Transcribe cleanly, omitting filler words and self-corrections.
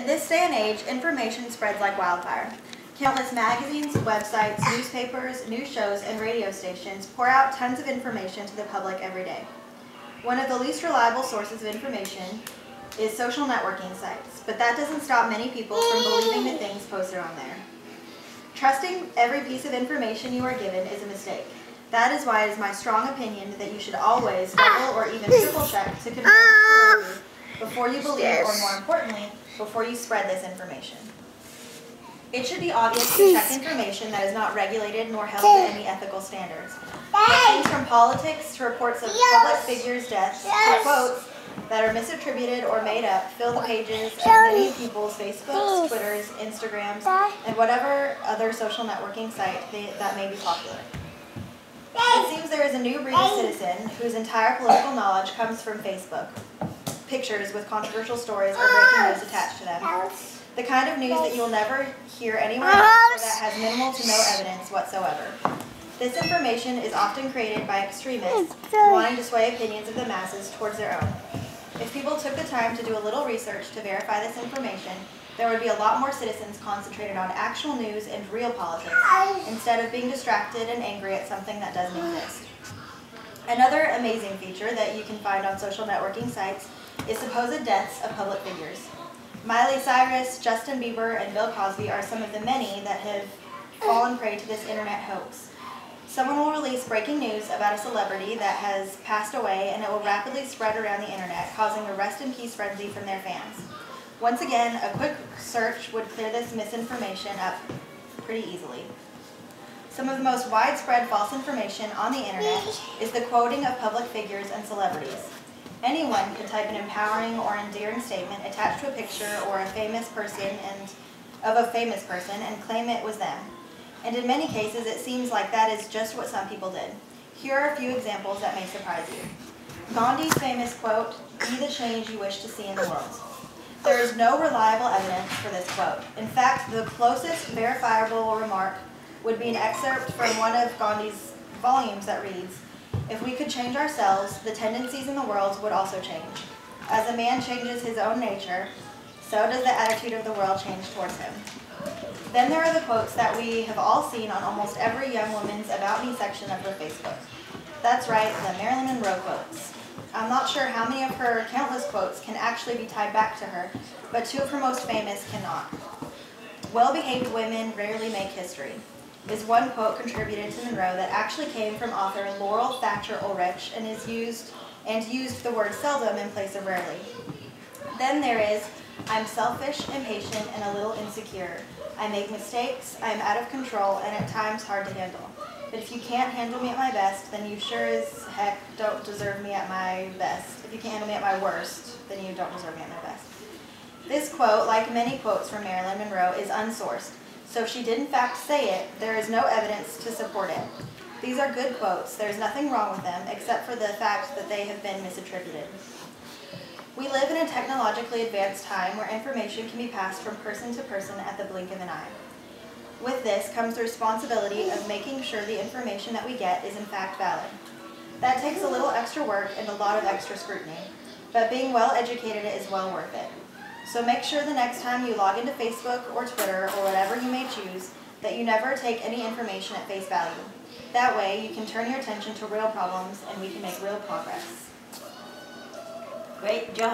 In this day and age, information spreads like wildfire. Countless magazines, websites, newspapers, news shows, and radio stations pour out tons of information to the public every day. One of the least reliable sources of information is social networking sites, but that doesn't stop many people from believing the things posted on there. Trusting every piece of information you are given is a mistake. That is why it is my strong opinion that you should always double or even triple check to confirm its validity before you believe, or more importantly, before you spread this information. It should be obvious to check information that is not regulated nor held to any ethical standards. Things from politics to reports of public figures' deaths to quotes that are misattributed or made up fill the pages of many people's Facebooks, Twitters, Instagrams, and whatever other social networking site that may be popular. It seems there is a new breed of citizen whose entire political knowledge comes from Facebook. Pictures with controversial stories or breaking news attached to them. The kind of news that you will never hear anywhere else or that has minimal to no evidence whatsoever. This information is often created by extremists wanting to sway opinions of the masses towards their own. If people took the time to do a little research to verify this information, there would be a lot more citizens concentrated on actual news and real politics, instead of being distracted and angry at something that doesn't exist. Another amazing feature that you can find on social networking sites is supposed deaths of public figures. Miley Cyrus, Justin Bieber, and Bill Cosby are some of the many that have fallen prey to this internet hoax. Someone will release breaking news about a celebrity that has passed away, and it will rapidly spread around the internet, causing a rest in peace frenzy from their fans. Once again, a quick search would clear this misinformation up pretty easily. Some of the most widespread false information on the internet is the quoting of public figures and celebrities. Anyone can type an empowering or endearing statement attached to a picture or a famous person and claim it was them. And in many cases, it seems like that is just what some people did. Here are a few examples that may surprise you. Gandhi's famous quote, "Be the change you wish to see in the world." There is no reliable evidence for this quote. In fact, the closest verifiable remark would be an excerpt from one of Gandhi's volumes that reads, "If we could change ourselves, the tendencies in the world would also change. As a man changes his own nature, so does the attitude of the world change towards him." Then there are the quotes that we have all seen on almost every young woman's About Me section of her Facebook. That's right, the Marilyn Monroe quotes. I'm not sure how many of her countless quotes can actually be tied back to her, but two of her most famous cannot. "Well-behaved women rarely make history" is one quote contributed to Monroe that actually came from author Laurel Thatcher Ulrich and used the word seldom in place of rarely. Then there is, "I'm selfish, impatient, and a little insecure. I make mistakes, I am out of control, and at times hard to handle. But if you can't handle me at my best, then you sure as heck don't deserve me at my best. If you can't handle me at my worst, then you don't deserve me at my best." This quote, like many quotes from Marilyn Monroe, is unsourced. So if she did in fact say it, there is no evidence to support it. These are good quotes. There's nothing wrong with them, except for the fact that they have been misattributed. We live in a technologically advanced time where information can be passed from person to person at the blink of an eye. With this comes the responsibility of making sure the information that we get is in fact valid. That takes a little extra work and a lot of extra scrutiny, but being well educated is well worth it. So make sure the next time you log into Facebook or Twitter or whatever you may choose that you never take any information at face value. That way you can turn your attention to real problems and we can make real progress. Great job.